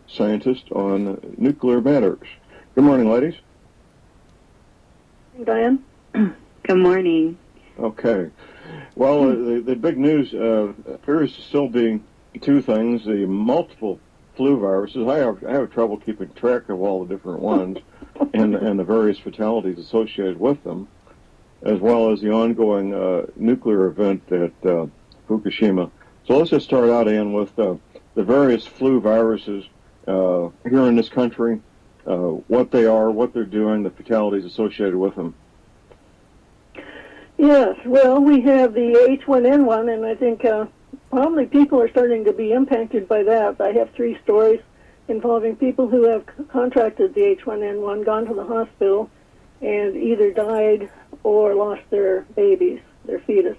scientist on nuclear matters. Good morning, ladies. Diane? Good morning. Okay. Well, the big news appears to still be two things: the multiple flu viruses. I have trouble keeping track of all the different ones, and the various fatalities associated with them, as well as the ongoing nuclear event at Fukushima. So let's just start out, Ann, with the various flu viruses here in this country, what they are, what they're doing, the fatalities associated with them. Yes, well, we have the H1N1, and I think probably people are starting to be impacted by that. I have 3 stories involving people who have contracted the H1N1, gone to the hospital, and either died or lost their babies, their fetus,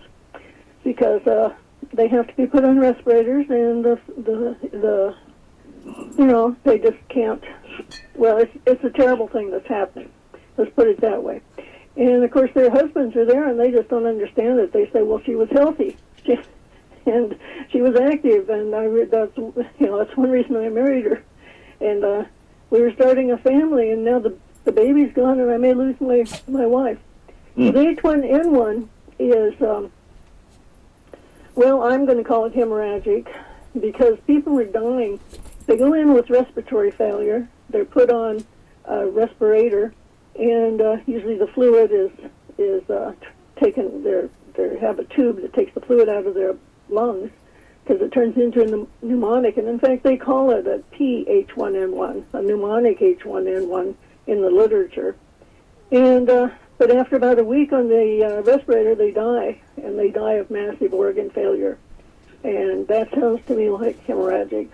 because they have to be put on respirators, and they just can't. Well, it's a terrible thing that's happening. Let's put it that way. And of course, their husbands are there, and they just don't understand it. They say, "Well, she was healthy, and she was active, and that's one reason I married her." And we were starting a family, and now the baby's gone, and I may lose my wife. The H1N1 is, well, I'm going to call it hemorrhagic, because people are dying. They go in with respiratory failure. They're put on a respirator, and usually the fluid is taken. They have a tube that takes the fluid out of their lungs, because it turns into a pneumonic. And in fact, they call it a PH1N1, a pneumonic H1N1 in the literature. And but after about a week on the respirator, they die, and they die of massive organ failure. And that sounds to me like hemorrhagic.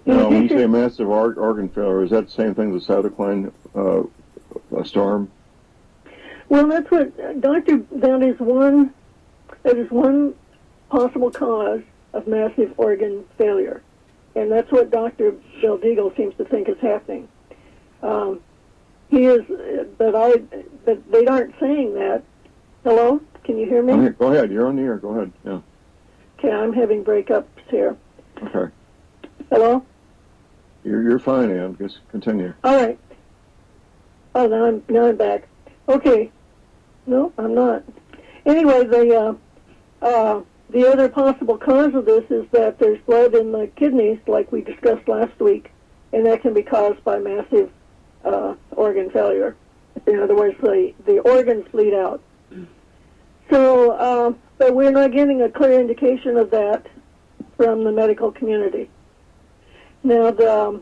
Now, when you say massive organ failure, is that the same thing as a cytokine storm? Well, that's what that is one possible cause of massive organ failure, and that's what Dr. Bill Deagle seems to think is happening. He is, but they aren't saying that. Hello, can you hear me? Go ahead. You're on the air. Go ahead. Yeah. Okay, I'm having breakups here. Okay. Hello. You're fine, Ann. Just continue. All right. Oh, now I'm back. Okay. No, I'm not. Anyway, the other possible cause of this is that there's blood in the kidneys, like we discussed last week, and that can be caused by massive organ failure. In other words, the organs bleed out. So, but we're not getting a clear indication of that from the medical community. Now, the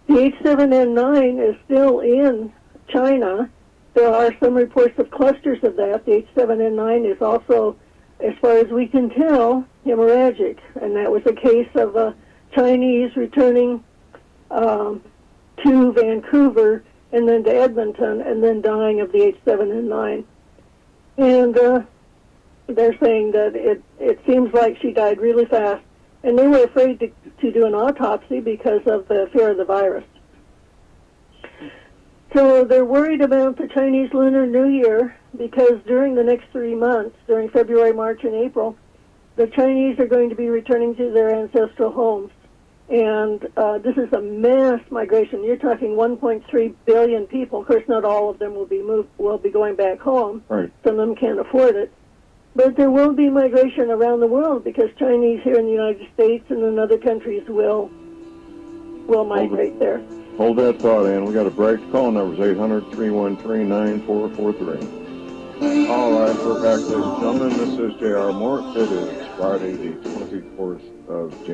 H7N9 is still in China. There are some reports of clusters of that. The H7N9 is also, as far as we can tell, hemorrhagic. And that was a case of a Chinese returning to Vancouver and then to Edmonton and then dying of the H7N9. And they're saying that it seems like she died really fast. And they were afraid to do an autopsy because of the fear of the virus. So they're worried about the Chinese Lunar New Year, because during the next 3 months, during February, March, and April, the Chinese are going to be returning to their ancestral homes. And this is a mass migration. You're talking 1.3 billion people. Of course, not all of them will be going back home. Right. Some of them can't afford it. But there will be migration around the world, because Chinese here in the United States and in other countries will migrate there. Hold that thought, Ann. We got a break. Call numbers 800-313-9443. All right, we're back, ladies and gentlemen. This is Jrmoore. It is Friday, the 24th of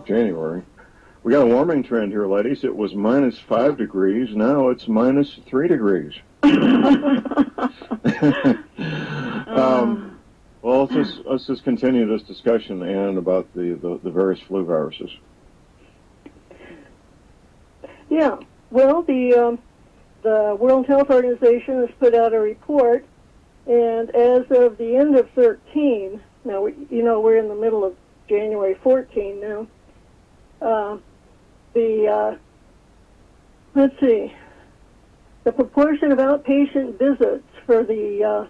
January. We got a warming trend here, ladies. It was minus 5 degrees. Now it's minus 3 degrees. Well, let's just continue this discussion, Ann, about the various flu viruses. Yeah. Well, the World Health Organization has put out a report, and as of the end of 13, now we're in the middle of January 14 now. Let's see, the proportion of outpatient visits for the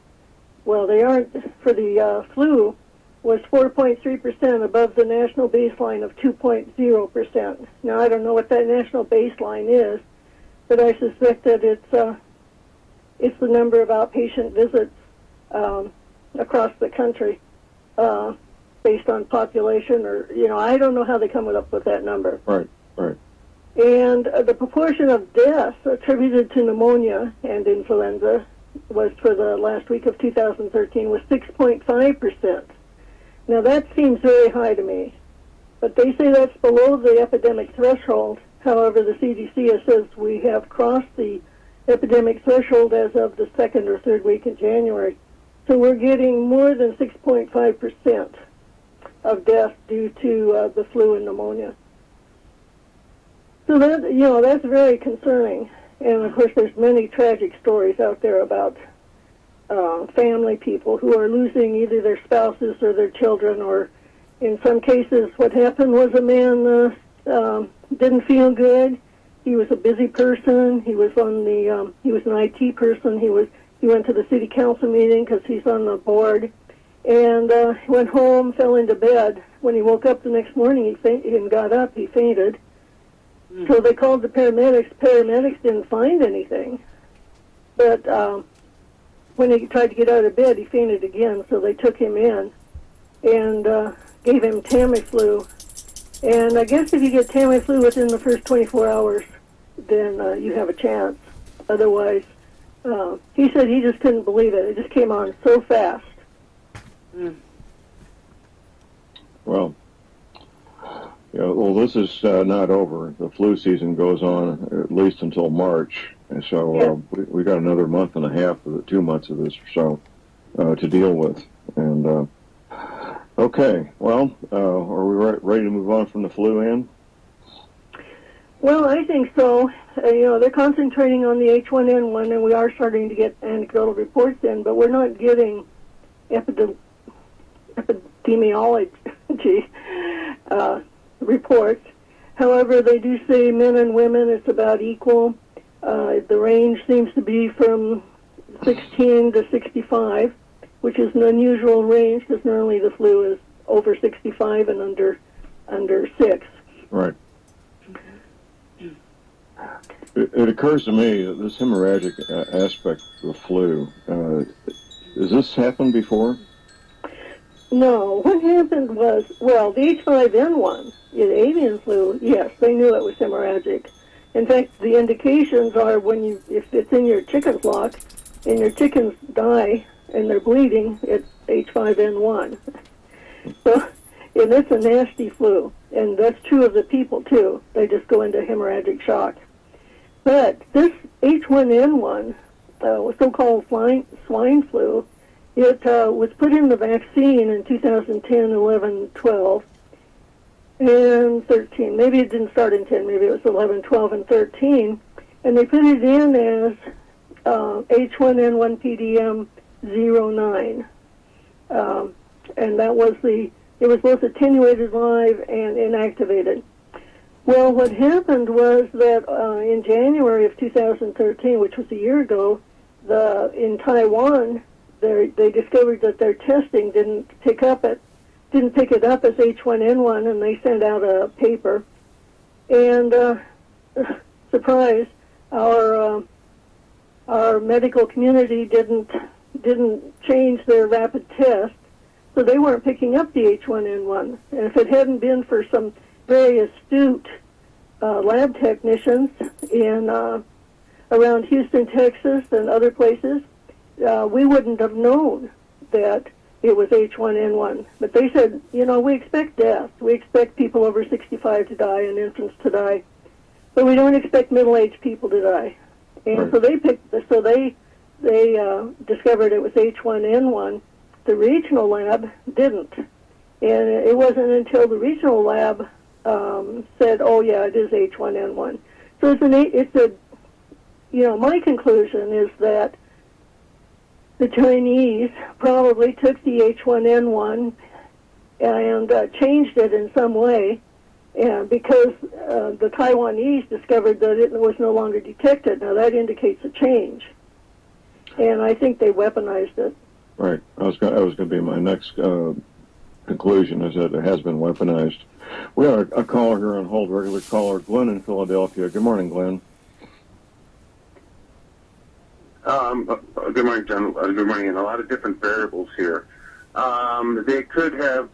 they aren't for the flu was 4.3% above the national baseline of 2.0%. Now, I don't know what that national baseline is, but I suspect that it's the number of outpatient visits across the country based on population, or, I don't know how they come up with that number. Right, right. And the proportion of deaths attributed to pneumonia and influenza was, for the last week of 2013, was 6.5%. Now, that seems very high to me, but they say that's below the epidemic threshold. However, the CDC says we have crossed the epidemic threshold as of the second or third week in January. So we're getting more than 6.5% of deaths due to the flu and pneumonia. So that, that's very concerning. And of course, there's many tragic stories out there about family people who are losing either their spouses or their children, or in some cases, what happened was a man didn't feel good. He was a busy person. He was he was an IT person. He went to the city council meeting because he's on the board, and he went home, fell into bed. When he woke up the next morning, he got up. He fainted. So they called the paramedics. Paramedics didn't find anything, but when he tried to get out of bed, he fainted again. So they took him in and gave him Tamiflu. And I guess if you get Tamiflu within the first 24 hours, then you have a chance. Otherwise, he said he just couldn't believe it. It just came on so fast. Well, this is not over. The flu season goes on at least until March, and so we got another month and a half, 2 months of this or so to deal with. And okay, well, are we ready to move on from the flu, Ann? Well, I think so. They're concentrating on the H1N1, and we are starting to get anecdotal reports in, but we're not getting epidemiology reports. However, they do say men and women, it's about equal. The range seems to be from 16 to 65, which is an unusual range because normally the flu is over 65 and under 6. Right. It occurs to me that this hemorrhagic aspect of the flu, has this happened before? No. What happened was, the H5N1, the avian flu, yes, they knew it was hemorrhagic. In fact, the indications are if it's in your chicken flock and your chickens die and they're bleeding, it's H5N1. So, and it's a nasty flu, and that's true of the people too. They just go into hemorrhagic shock. But this H1N1, so-called swine flu, it was put in the vaccine in 2010, 11, 12, and 13. Maybe it didn't start in 10. Maybe it was 11, 12, and 13. And they put it in as H1N1 PDM09. And that was it was both attenuated live and inactivated. Well, what happened was that in January of 2013, which was a year ago, in Taiwan, they discovered that their testing didn't pick it up as H1N1, and they sent out a paper. And surprise, our medical community didn't change their rapid test, so they weren't picking up the H1N1. And if it hadn't been for some very astute lab technicians in around Houston, Texas, and other places, we wouldn't have known that it was H1N1. But they said, we expect death. We expect people over 65 to die and infants to die, but we don't expect middle-aged people to die. And so they discovered it was H1N1. The regional lab didn't, and it wasn't until the regional lab said, "Oh yeah, it is H1N1." So my conclusion is that the Chinese probably took the H1N1 and changed it in some way, because the Taiwanese discovered that it was no longer detected. Now that indicates a change, and I think they weaponized it. Right. That was going to be my next conclusion is that it has been weaponized. We have a caller here on hold, regular caller, Glenn in Philadelphia. Good morning, Glenn. Good morning, John. Good morning. And a lot of different variables here. They could have,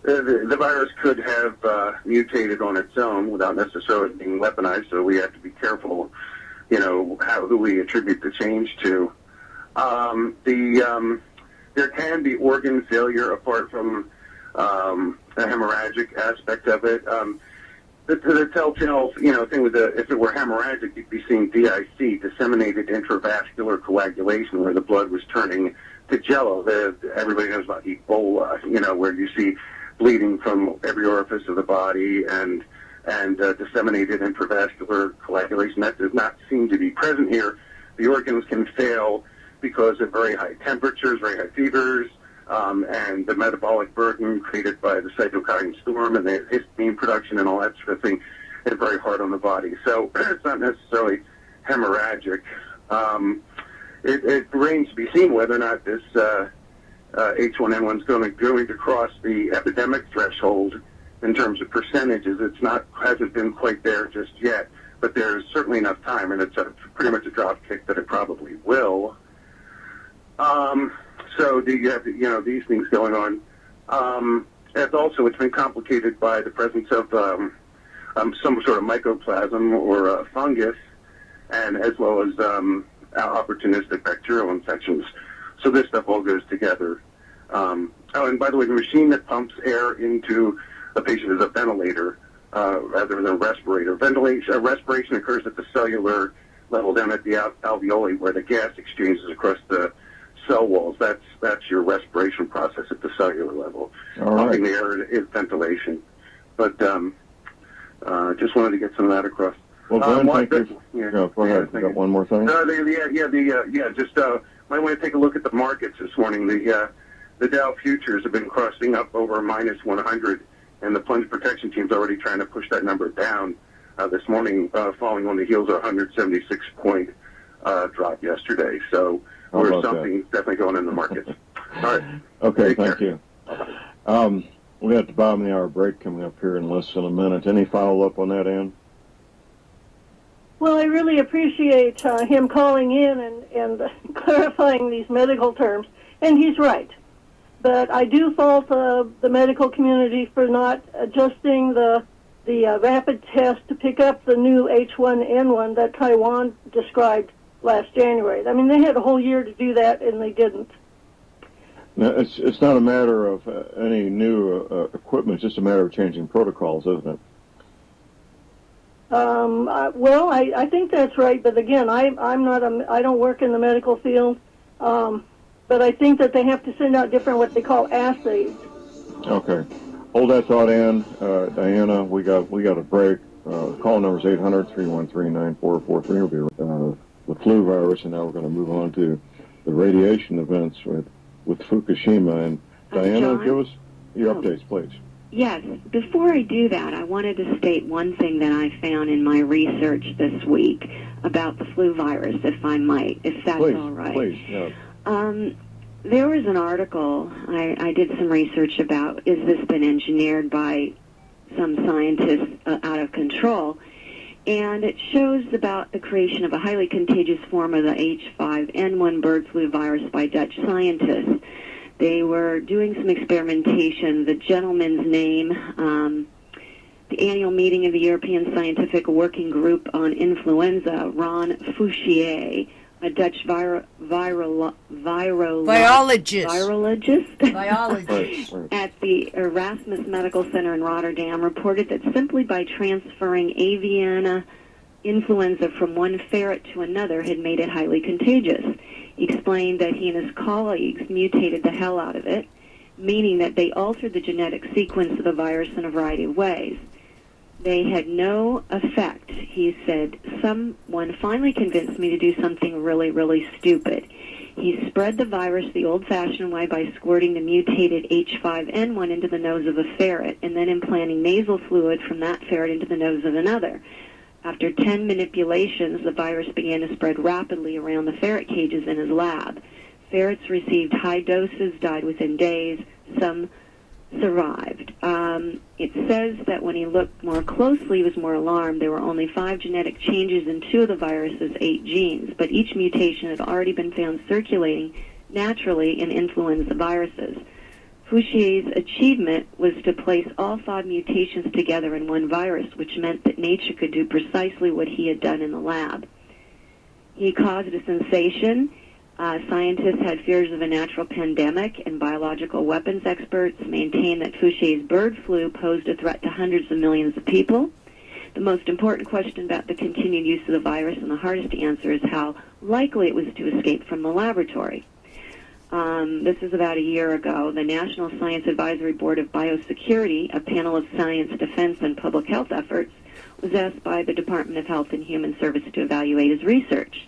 the virus could have mutated on its own without necessarily being weaponized, so we have to be careful, who we attribute the change to. There can be organ failure apart from the hemorrhagic aspect of it. The telltale, thing with if it were hemorrhagic, you'd be seeing DIC, disseminated intravascular coagulation, where the blood was turning to jello. Everybody knows about Ebola, where you see bleeding from every orifice of the body and disseminated intravascular coagulation. That does not seem to be present here. The organs can fail because of very high temperatures, very high fevers, and the metabolic burden created by the cytokine storm and the histamine production and all that sort of thing is very hard on the body. So it's not necessarily hemorrhagic. It remains to be seen whether or not this H1N1 is going to cross the epidemic threshold in terms of percentages. Hasn't been quite there just yet, but there's certainly enough time, and it's pretty much a drop kick that it probably will. So you have these things going on. And also, it's been complicated by the presence of some sort of mycoplasm or fungus, and as well as opportunistic bacterial infections. So this stuff all goes together. And by the way, the machine that pumps air into a patient is a ventilator rather than a respirator. Respiration occurs at the cellular level down at the alveoli, where the gas exchanges across the cell walls. That's your respiration process at the cellular level. All right. Pumping the air is ventilation. But just wanted to get some of that across. Well, Glenn, thank you. Go ahead. You got one more thing? Just might want to take a look at the markets this morning. The Dow futures have been crossing up over minus 100, and the plunge protection team's already trying to push that number down this morning, following on the heels of a 176-point drop yesterday. So something's definitely going in the markets. All right. Okay, thank you. We have the bottom of the hour break coming up here in less than a minute. Any follow-up on that, Ann? Well, I really appreciate him calling in and clarifying these medical terms, and he's right. But I do fault the medical community for not adjusting the rapid test to pick up the new H1N1 that Taiwan described last January. I mean, they had a whole year to do that, and they didn't. No, it's not a matter of any new equipment. It's just a matter of changing protocols, isn't it? Well, I think that's right. But again, I don't work in the medical field. But I think that they have to send out different what they call assays. Okay. Hold that thought, Ann. Diana, we got a break. Call number is 800-313-9443. It'll be the flu virus, and now we're going to move on to the radiation events with Fukushima. And Diana, John? give us your updates, please. Yes. Before I do that, I wanted to state one thing that I found in my research this week about the flu virus, if I might, if that's all right. Please, yeah. There was an article I did some research about, is this been engineered by some scientists out of control? And it shows about the creation of a highly contagious form of the H5N1 bird flu virus by Dutch scientists. They were doing some experimentation. The gentleman's name, the annual meeting of the European Scientific Working Group on Influenza, Ron Fouchier, a Dutch virologist at the Erasmus Medical Center in Rotterdam, reported that simply by transferring avian influenza from one ferret to another had made it highly contagious. He explained that he and his colleagues mutated the hell out of it, meaning that they altered the genetic sequence of the virus in a variety of ways. They had no effect. He said, someone finally convinced me to do something really, really stupid. He spread the virus the old-fashioned way by squirting the mutated H5N1 into the nose of a ferret and then implanting nasal fluid from that ferret into the nose of another. After 10 manipulations, the virus began to spread rapidly around the ferret cages in his lab. Ferrets received high doses, died within days. Some survived. It says that when he looked more closely, he was more alarmed. There were only 5 genetic changes in 2 of the virus's 8 genes, but each mutation had already been found circulating naturally in influenza viruses. Fouchier's achievement was to place all 5 mutations together in one virus, which meant that nature could do precisely what he had done in the lab. He caused a sensation. Scientists had fears of a natural pandemic, and biological weapons experts maintained that Fouchier's bird flu posed a threat to hundreds of millions of people. The most important question about the continued use of the virus, and the hardest to answer, is how likely it was to escape from the laboratory. This is about a year ago. The National Science Advisory Board of Biosecurity, a panel of science, defense, and public health efforts, was asked by the Department of Health and Human Services to evaluate his research.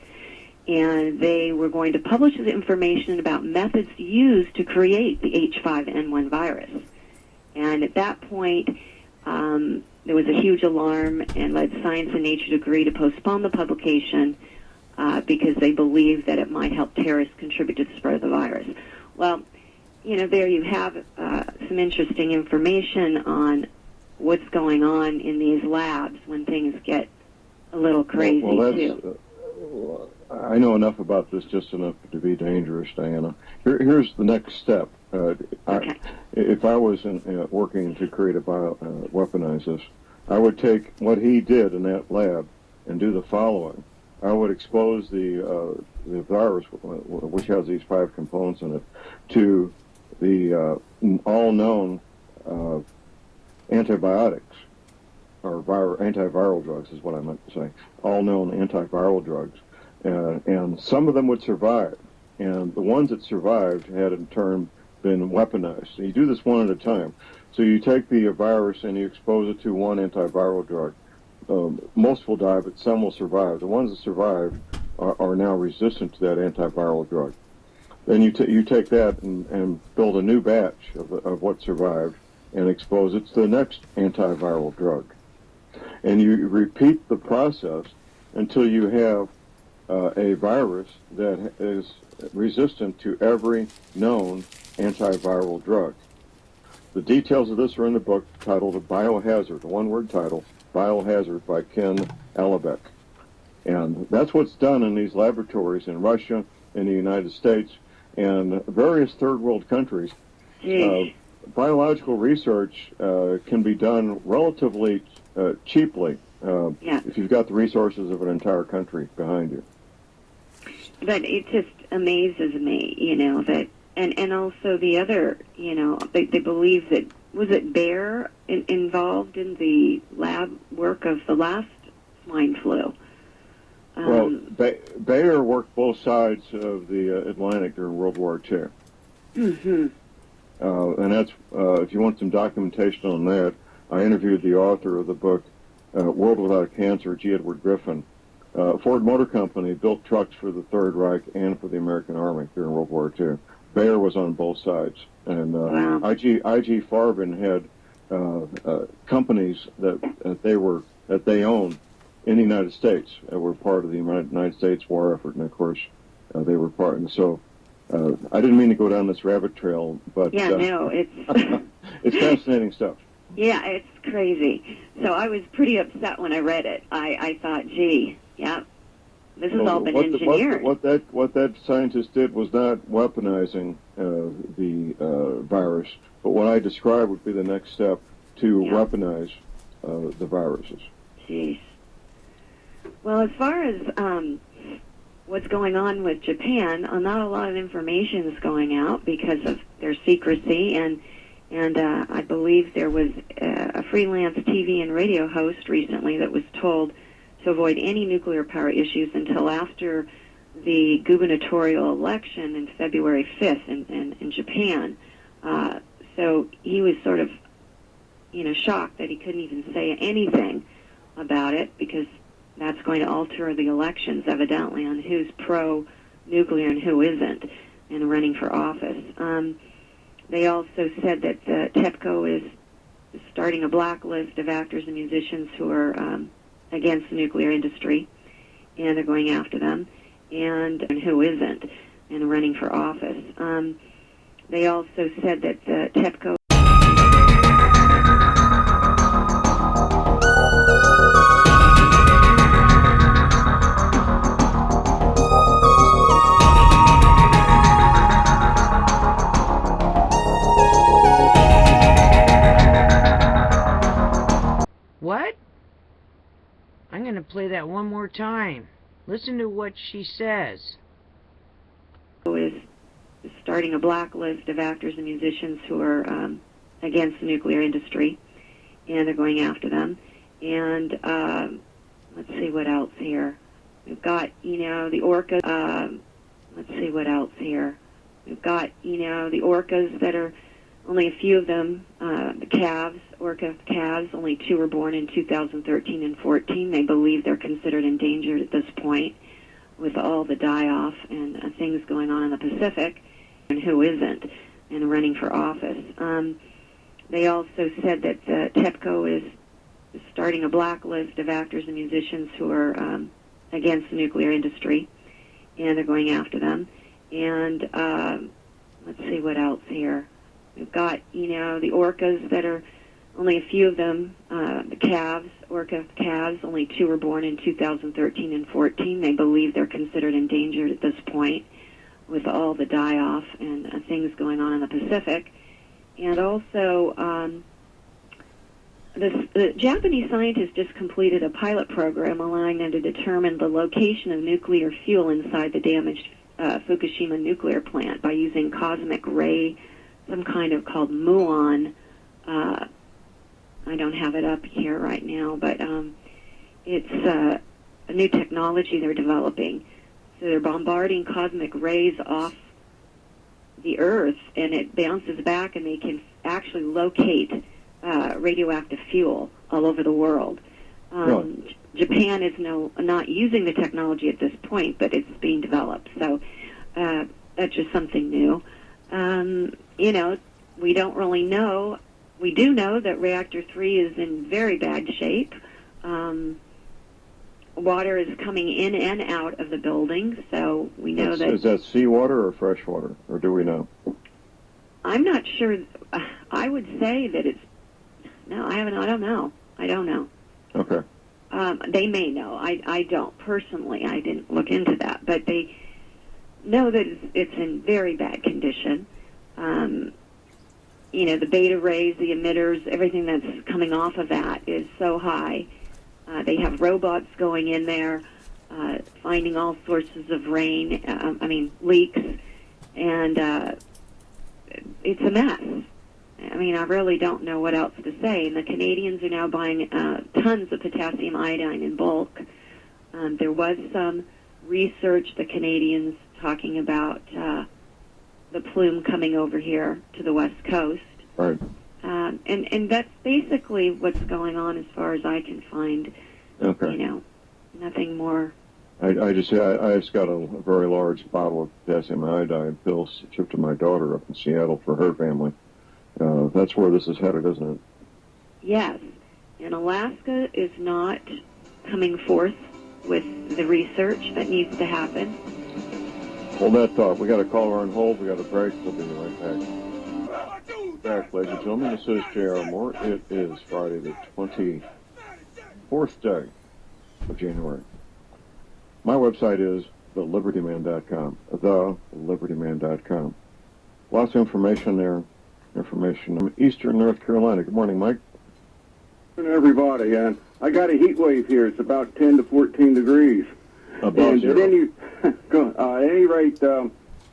And they were going to publish the information about methods used to create the H5N1 virus. And at that point, there was a huge alarm and led Science and Nature to agree to postpone the publication because they believed that it might help terrorists contribute to the spread of the virus. Well, there you have some interesting information on what's going on in these labs when things get a little crazy, too. I know enough about this, just enough to be dangerous, Diana. Here's the next step. Okay. If I was working to create weaponize this, I would take what he did in that lab and do the following. I would expose the virus, which has these 5 components in it, to the all-known antibiotics, or antiviral drugs is what I meant to say, all-known antiviral drugs. And some of them would survive. And the ones that survived had in turn been weaponized. So you do this one at a time. So you take the virus and you expose it to one antiviral drug. Most will die, but some will survive. The ones that survive are now resistant to that antiviral drug. Then you take that and build a new batch of what survived and expose it to the next antiviral drug. And you repeat the process until you have a virus that is resistant to every known antiviral drug. The details of this are in the book titled Biohazard, a one-word title, Biohazard by Ken Alabek. And that's what's done in these laboratories in Russia, in the United States, and various third world countries. Biological research can be done relatively cheaply if you've got the resources of an entire country behind you. But it just amazes me, that, and also the other, they believe that, was it Bayer involved in the lab work of the last swine flu? Well, Bayer worked both sides of the Atlantic during World War II. Mm-hmm. And that's, if you want some documentation on that, I interviewed the author of the book, World Without Cancer, G. Edward Griffin. Ford Motor Company built trucks for the Third Reich and for the American Army during World War II. Bayer was on both sides. And Wow. IG Farben had companies that they owned in the United States that were part of the United States war effort, and of course they were part. And so I didn't mean to go down this rabbit trail, but it's it's fascinating stuff. Yeah, it's crazy. So I was pretty upset when I read it. I thought, gee, yeah, this has all been engineered. What that scientist did was not weaponizing the virus, but what I described would be the next step to weaponize the viruses. Jeez. Well, as far as what's going on with Japan, not a lot of information is going out because of their secrecy, and I believe there was a freelance TV and radio host recently that was told to avoid any nuclear power issues until after the gubernatorial election in February 5th in Japan. So he was sort of, shocked that he couldn't even say anything about it because that's going to alter the elections, evidently, on who's pro-nuclear and who isn't, and running for office. They also said that TEPCO is starting a blacklist of actors and musicians who are against the nuclear industry, and they're going after them, and who isn't, and running for office. They also said that TEPCO What? I'm going to play that one more time. Listen to what she says. Is starting a blacklist of actors and musicians who are against the nuclear industry, and they're going after them. And let's see what else here. We've got, the orcas. Let's see what else here. We've got, the orcas that are, only a few of them, the calves, orca calves, only 2 were born in 2013 and 14. They believe they're considered endangered at this point with all the die-off and things going on in the Pacific, and who isn't, and running for office. They also said that TEPCO is starting a blacklist of actors and musicians who are against the nuclear industry, and they're going after them. And let's see what else here. We've got, the orcas that are, only a few of them, the calves, orca calves, only 2 were born in 2013 and 14. They believe they're considered endangered at this point with all the die-off and things going on in the Pacific. And also, the Japanese scientists just completed a pilot program allowing them to determine the location of nuclear fuel inside the damaged Fukushima nuclear plant by using cosmic ray, some kind of called muon. I don't have it up here right now, but it's a new technology they're developing. So they're bombarding cosmic rays off the Earth, and it bounces back, and they can actually locate radioactive fuel all over the world. Really? Japan is not using the technology at this point, but it's being developed. So that's just something new. We don't really know. We do know that Reactor 3 is in very bad shape. Water is coming in and out of the building, so we know Is that seawater or fresh water, or do we know? I'm not sure. I would say that it's... No, I don't know. I don't know. Okay. They may know. I don't. Personally, I didn't look into that. But they know that it's in very bad condition. The beta rays, the emitters, everything that's coming off of that is so high. They have robots going in there, finding all sources of rain, leaks, and it's a mess. I really don't know what else to say. And the Canadians are now buying tons of potassium iodine in bulk. There was some research, the Canadians talking about the plume coming over here to the West Coast. Right. And that's basically what's going on as far as I can find. Okay. Nothing more. I just got a very large bottle of potassium iodine pills shipped to my daughter up in Seattle for her family. That's where this is headed, isn't it? Yes. And Alaska is not coming forth with the research that needs to happen. Hold that thought. We got a caller on hold. We got a break. We'll be right back. Back, ladies and gentlemen. This is Jrmoore. It is Friday the 24th day of January. My website is thelibertyman.com. Thelibertyman.com. Lots of information there. Information from Eastern North Carolina. Good morning, Mike. Good morning, everybody. And I got a heat wave here. It's about 10 to 14 degrees. Above zero. At any rate,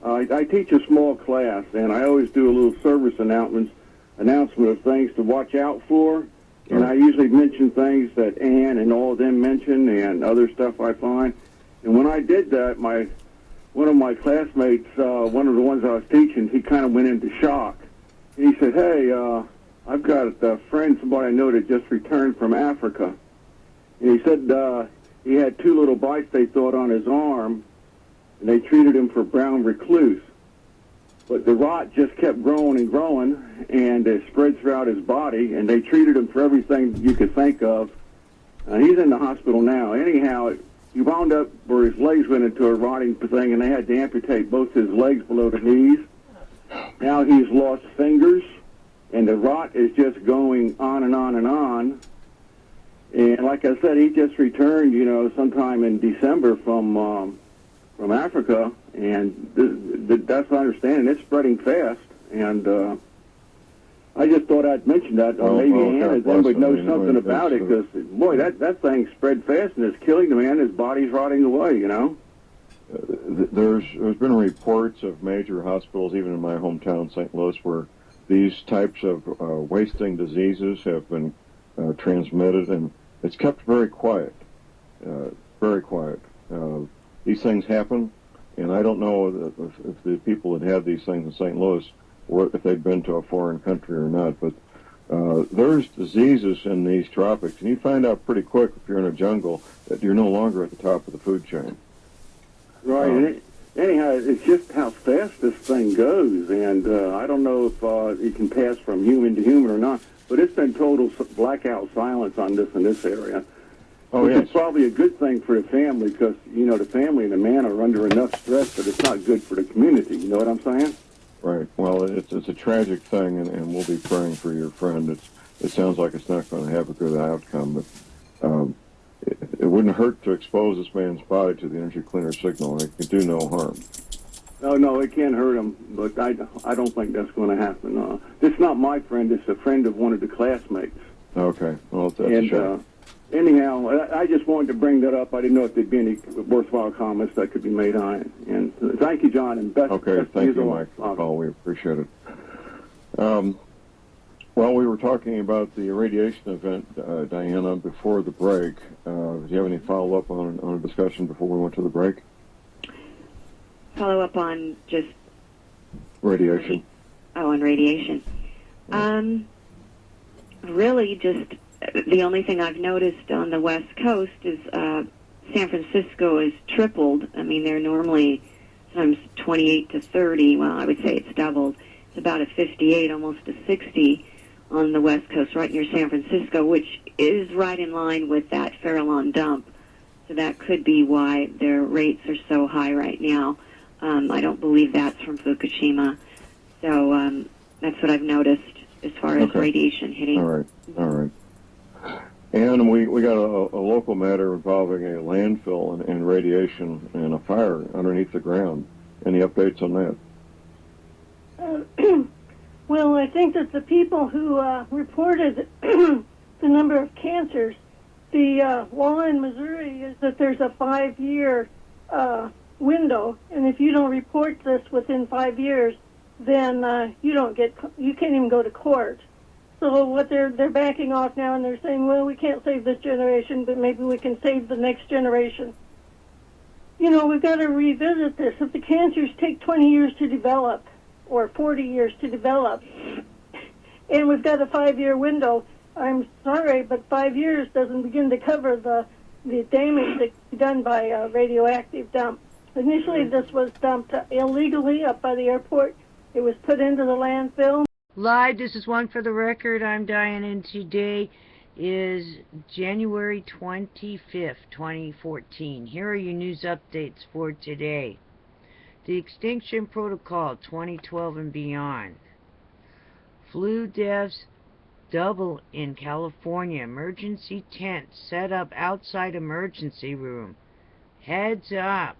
I teach a small class, and I always do a little service announcement of things to watch out for. And I usually mention things that Ann and all of them mention and other stuff I find. And when I did that, one of my classmates, one of the ones I was teaching, he kind of went into shock. And he said, hey, I've got a friend, somebody I know that just returned from Africa. And he said he had 2 little bites they thought on his arm, and they treated him for brown recluse. But the rot just kept growing and growing, and it spread throughout his body, and they treated him for everything you could think of. He's in the hospital now. Anyhow, he wound up where his legs went into a rotting thing, and they had to amputate both his legs below the knees. Now he's lost fingers, and the rot is just going on and on and on. And like I said, he just returned, sometime in December from Africa, and that's what I understand. It's spreading fast, and I just thought I'd mention that. Well, Maybe well, Hannah God then would bless know him. something about it, because, boy, that thing spread fast and it's killing the man. His body's rotting away, you know? There's been reports of major hospitals, even in my hometown, St. Louis, where these types of wasting diseases have been transmitted, and it's kept very quiet, very quiet. These things happen, and I don't know if the people that had these things in St. Louis, if they'd been to a foreign country or not, but there's diseases in these tropics, and you find out pretty quick if you're in a jungle that you're no longer at the top of the food chain. Right. Anyhow, it's just how fast this thing goes, and I don't know if it can pass from human to human or not, but it's been total blackout silence on this in this area. Oh, which yes. is probably a good thing for the family, because, you know, the family and the man are under enough stress that it's not good for the community. You know what I'm saying? Right. Well, it's a tragic thing, and we'll be praying for your friend. It sounds like it's not going to have a good outcome, but it wouldn't hurt to expose this man's body to the energy cleaner signal. It could do no harm. No, it can't hurt him, but I don't think that's going to happen. It's not my friend. It's a friend of one of the classmates. Okay. Well, that's a shame. Anyhow, I just wanted to bring that up. I didn't know if there'd be any worthwhile comments that could be made on it. And thank you, John, and best. Okay, best thank news you, of Mike, for all. the call. We appreciate it. Well, we were talking about the irradiation event, Diana, before the break. Do you have any follow-up on a discussion before we went to the break? Follow up on just Radiation. on radiation. Really, just the only thing I've noticed on the West Coast is San Francisco is tripled. I mean, they're normally sometimes 28 to 30. Well, I would say it's doubled. It's about a 58, almost a 60 on the West Coast, right near San Francisco, which is right in line with that Farallon dump. So that could be why their rates are so high right now. I don't believe that's from Fukushima. So that's what I've noticed as far as radiation hitting. All right. And we got a local matter involving a landfill and radiation and a fire underneath the ground. Any updates on that? Well, I think that the people who reported the number of cancers, the law in Missouri is that there's a 5-year window, and if you don't report this within 5 years, then you can't even go to court. So what they're backing off now, and they're saying, well, we can't save this generation, but maybe we can save the next generation. You know, we've got to revisit this. If the cancers take 20 years to develop, or 40 years to develop, and we've got a 5-year window, I'm sorry, but 5 years doesn't begin to cover the damage that's done by a radioactive dump. Initially, this was dumped illegally up by the airport. It was put into the landfill. Live, this is One for the Record. I'm Diane, and today is January 25th, 2014. Here are your news updates for today. The Extinction Protocol 2012 and beyond. Flu deaths double in California. Emergency tent set up outside emergency room. Heads up.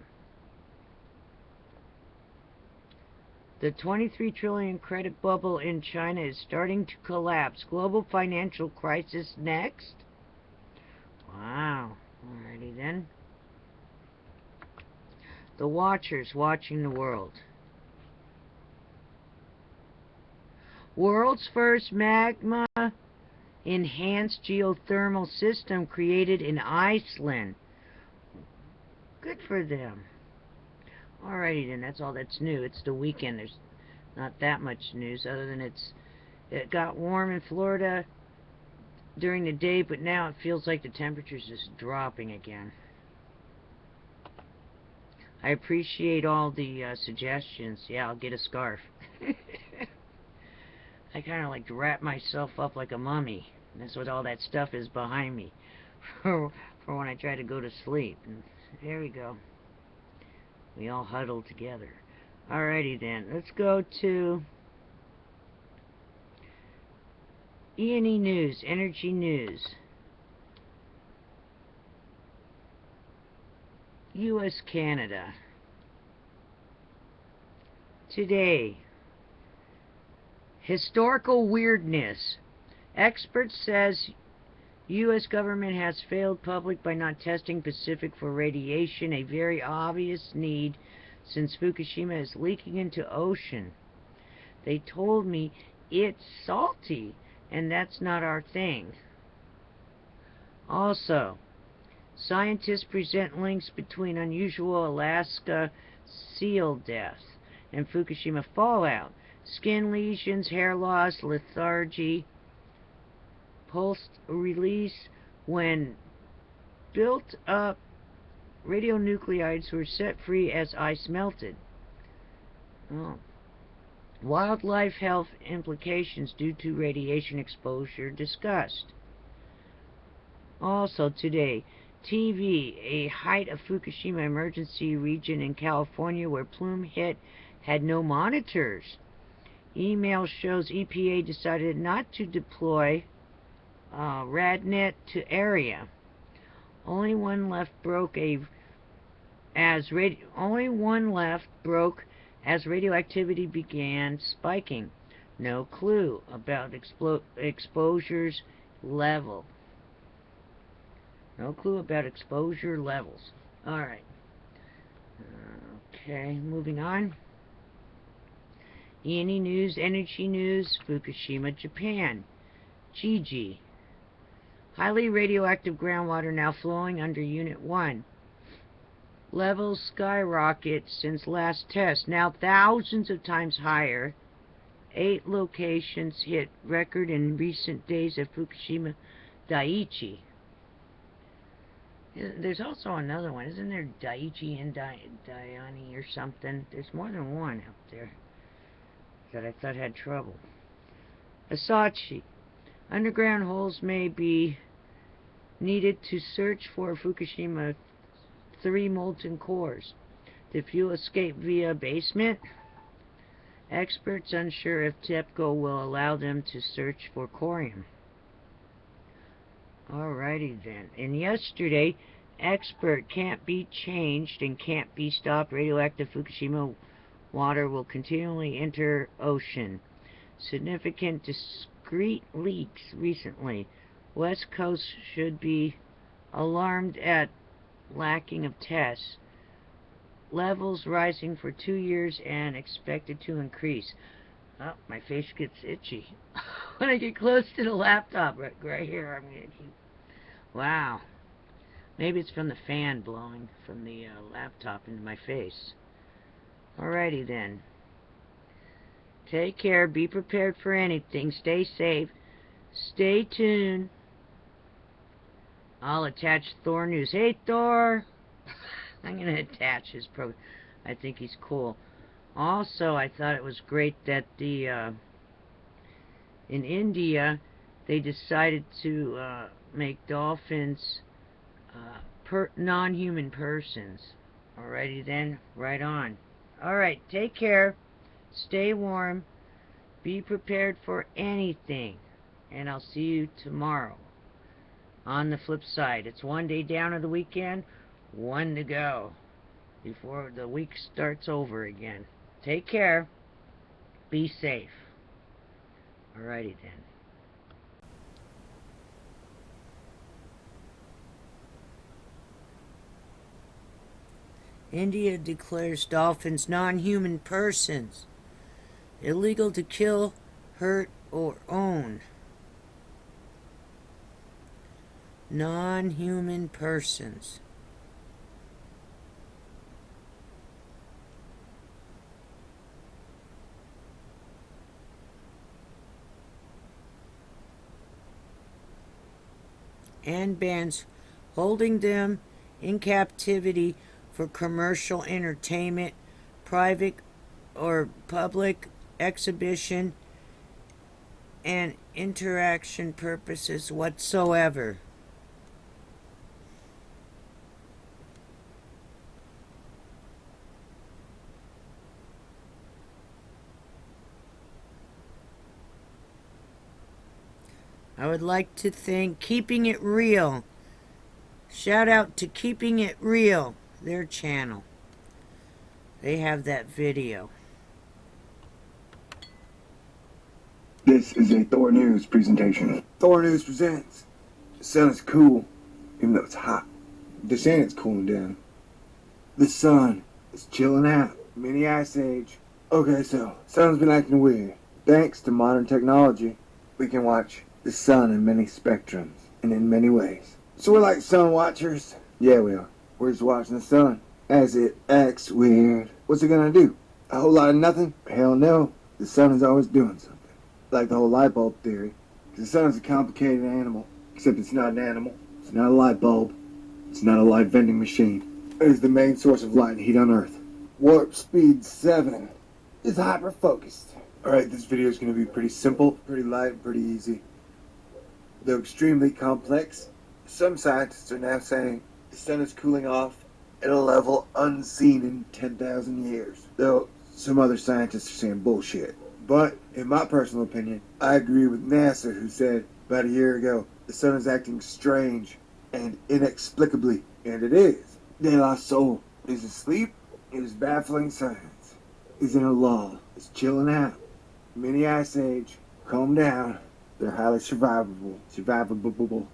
The 23 trillion credit bubble in China is starting to collapse. Global financial crisis next? Wow. Alrighty then. The Watchers watching the world. World's first magma enhanced geothermal system created in Iceland. Good for them. Alrighty then, that's all that's new. It's the weekend. There's not that much news other than it got warm in Florida during the day, but now it feels like the temperature's just dropping again. I appreciate all the suggestions. Yeah, I'll get a scarf. I kind of like to wrap myself up like a mummy. And that's what all that stuff is behind me for when I try to go to sleep. And there we go. We all huddle together. Alrighty then, let's go to E&E News, Energy News. U.S. Canada. Today, Historical weirdness. Expert says U.S. government has failed public by not testing Pacific for radiation, a very obvious need since Fukushima is leaking into ocean. They told me it's salty, and that's not our thing. Also, scientists present links between unusual Alaska seal death and Fukushima fallout. Skin lesions, hair loss, lethargy, pulsed release when built up radionuclides were set free as ice melted. Oh. Wildlife health implications due to radiation exposure discussed. Also today, TV, a height of Fukushima emergency region in California where plume hit had no monitors. Email shows EPA decided not to deploy RadNet to area. Only one left broke as radioactivity began spiking. No clue about exposures level. No clue about exposure levels. Alright. Okay, moving on. E&E News, Energy News, Fukushima, Japan. Gigi. Highly radioactive groundwater now flowing under Unit 1. Levels skyrocket since last test, now thousands of times higher. 8 locations hit record in recent days at Fukushima Daiichi. There's also another one. Isn't there Daiichi and Daiani or something? There's more than one up there that I thought had trouble. Asachi. Underground holes may be needed to search for Fukushima 3 molten cores. The fuel escape via basement. Experts unsure if TEPCO will allow them to search for corium. Alrighty then. And yesterday, expert can't be changed and can't be stopped. Radioactive Fukushima water will continually enter ocean. Significant discrete leaks recently. West Coast should be alarmed at lacking of tests. Levels rising for 2 years and expected to increase. Oh, my face gets itchy. When I get close to the laptop, right here, I'm going to keep... Wow. Maybe it's from the fan blowing from the laptop into my face. Alrighty then. Take care. Be prepared for anything. Stay safe. Stay tuned. I'll attach Thor News. Hey, Thor! I'm going to attach his program. I think he's cool. Also, I thought it was great that in India, they decided to make dolphins non-human persons. Alrighty then, right on. Alright, take care. Stay warm. Be prepared for anything. And I'll see you tomorrow. On the flip side, it's one day down of the weekend, one to go before the week starts over again. Take care. Be safe. Alrighty then. India declares dolphins non-human persons. Illegal to kill, hurt, or own. Non-human persons. And bans holding them in captivity for commercial entertainment, private or public exhibition, and interaction purposes whatsoever. I would like to thank Keeping It Real. Shout out to Keeping It Real, their channel. They have that video. This is a Thor News presentation. Thor News presents. The sun is cool, even though it's hot. They're saying it's cooling down. The sun is chilling out. Mini ice age. Okay, so, sun's been acting weird. Thanks to modern technology, we can watch the sun in many spectrums and in many ways. So we're like sun watchers. Yeah, we are. We're just watching the sun as it acts weird. What's it gonna do? A whole lot of nothing? Hell no. The sun is always doing something. Like the whole light bulb theory. The sun is a complicated animal. Except it's not an animal. It's not a light bulb. It's not a light vending machine. It is the main source of light and heat on Earth. Warp speed 7 is hyper-focused. Alright, this video is going to be pretty simple, pretty light, and pretty easy. Though extremely complex, some scientists are now saying the sun is cooling off at a level unseen in 10,000 years. Though some other scientists are saying bullshit. But, in my personal opinion, I agree with NASA, who said about a year ago, the sun is acting strange and inexplicably. And it is. De La Soul is asleep. It is baffling science. Is in a lull. It's chilling out. Mini ice age. Calm down. They're highly survivable. Survivable.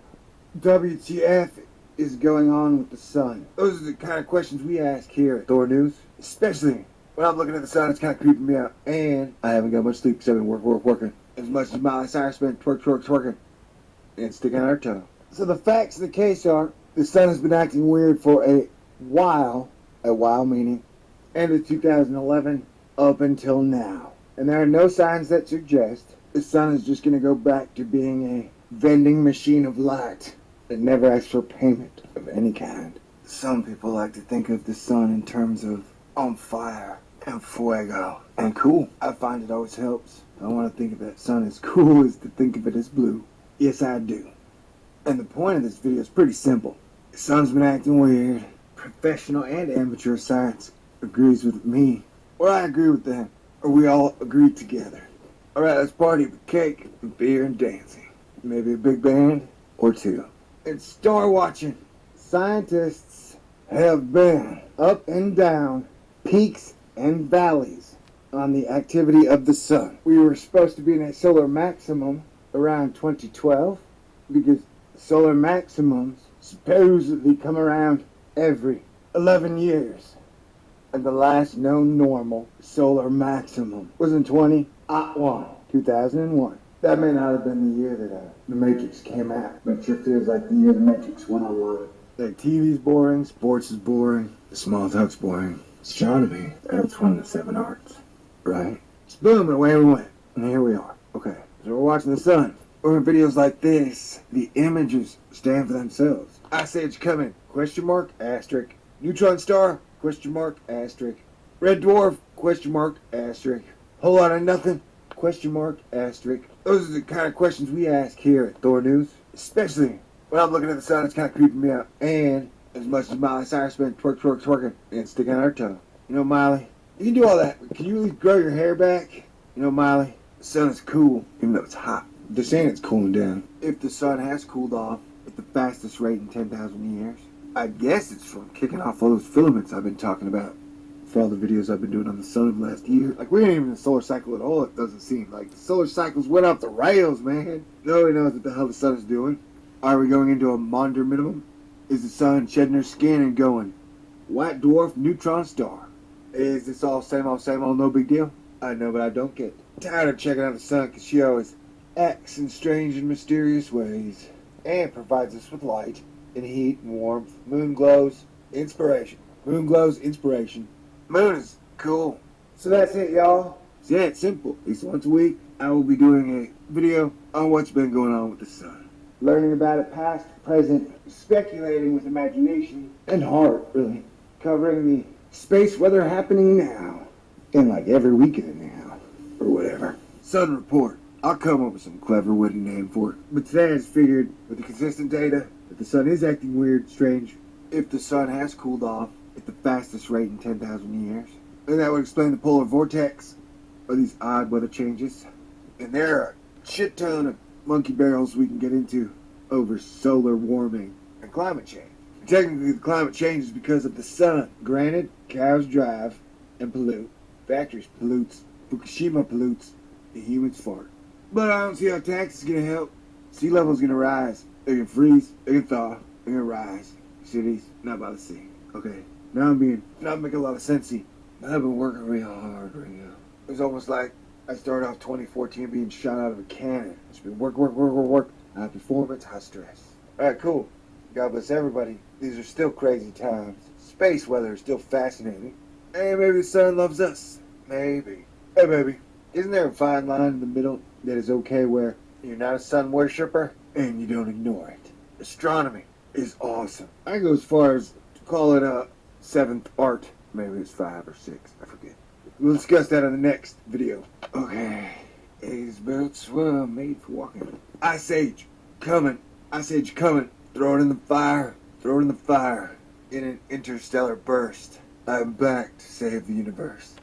WTF is going on with the sun? Those are the kind of questions we ask here at Thor News. Especially when I'm looking at the sun, it's kind of creeping me out. And I haven't got much sleep because I've been working. As much as Miley Cyrus spent twerking. And sticking out her toe. So the facts of the case are, the sun has been acting weird for a while meaning, end of 2011 up until now. And there are no signs that suggest the sun is just going to go back to being a vending machine of light that never asks for payment of any kind. Some people like to think of the sun in terms of on fire and fuego and cool. I find it always helps. I want to think of that sun as cool as to think of it as blue. Yes, I do. And the point of this video is pretty simple. The sun's been acting weird. Professional and amateur science agrees with me, or I agree with them, or we all agree together. Alright, let's party with cake, and beer, and dancing. Maybe a big band, or two. And star watching. Scientists have been up and down, peaks and valleys on the activity of the sun. We were supposed to be in a solar maximum around 2012, because solar maximums supposedly come around every 11 years. And the last known normal solar maximum was in 2001. That may not have been the year that The Matrix came out, but it sure feels like the year The Matrix went online. Like TV's boring, sports is boring, the small talk's boring. Astronomy, that's one of the 7 arts, right? Just boom, and away we went. And here we are. Okay, so we're watching the sun. Or in videos like this, the images stand for themselves. Ice Age coming, question mark, asterisk. Neutron star, question mark, asterisk. Red dwarf, question mark, asterisk. Whole lot of nothing, question mark, asterisk. Those are the kind of questions we ask here at Thor News. Especially when I'm looking at the sun, it's kind of creeping me out. And as much as Miley Cyrus spent twerking and sticking out her toe. You know, Miley, you can do all that, but can you at least grow your hair back? You know, Miley, the sun is cool, even though it's hot. They're saying it's cooling down. If the sun has cooled off at the fastest rate in 10,000 years, I guess it's from kicking off all those filaments I've been talking about for all the videos I've been doing on the sun of last year. Like, we ain't even in the solar cycle at all, it doesn't seem. Like, the solar cycles went off the rails, man. Nobody knows what the hell the sun is doing. Are we going into a Maunder minimum? Is the sun shedding her skin and going, white dwarf, neutron star? Is this all same old, no big deal? I know, but I don't get it. Tired of checking out the sun because she always acts in strange and mysterious ways, and provides us with light and heat and warmth. Moon glows, inspiration. Moon glows, inspiration. Moon is cool. So that's it, y'all. So yeah, it's simple. At least once a week, I will be doing a video on what's been going on with the sun. Learning about it past, present, speculating with imagination and heart, really. Covering the space weather happening now. And like every week of the now, or whatever. Sun Report. I'll come up with some clever, witty name for it. But today I just figured, with the consistent data, that the sun is acting weird, strange. If the sun has cooled off at the fastest rate in 10,000 years, then that would explain the polar vortex, or these odd weather changes. And there are a shit ton of monkey barrels we can get into over solar warming and climate change. Technically, the climate change is because of the sun. Granted, cows drive and pollute. Factories pollutes. Fukushima pollutes. The humans fart. But I don't see how tax is gonna help. Sea level's gonna rise. They can freeze, they can thaw, they can rise. Cities, not by the sea. Okay, now I'm making a lot of sense. I've been working real hard right now. It was almost like I started off 2014 being shot out of a cannon. It's been work. High performance, high stress. Alright, cool. God bless everybody. These are still crazy times. Space weather is still fascinating. Hey, maybe the sun loves us. Maybe. Hey, baby. Isn't there a fine line in the middle that is okay where you're not a sun worshiper and you don't ignore it? Astronomy is awesome. I go as far as to call it a seventh art. Maybe it's 5 or 6. I forget. We'll discuss that in the next video. Okay. These boots were made for walking. Ice Age coming. Ice Age coming. Throw it in the fire. Throw it in the fire. In an interstellar burst. I'm back to save the universe.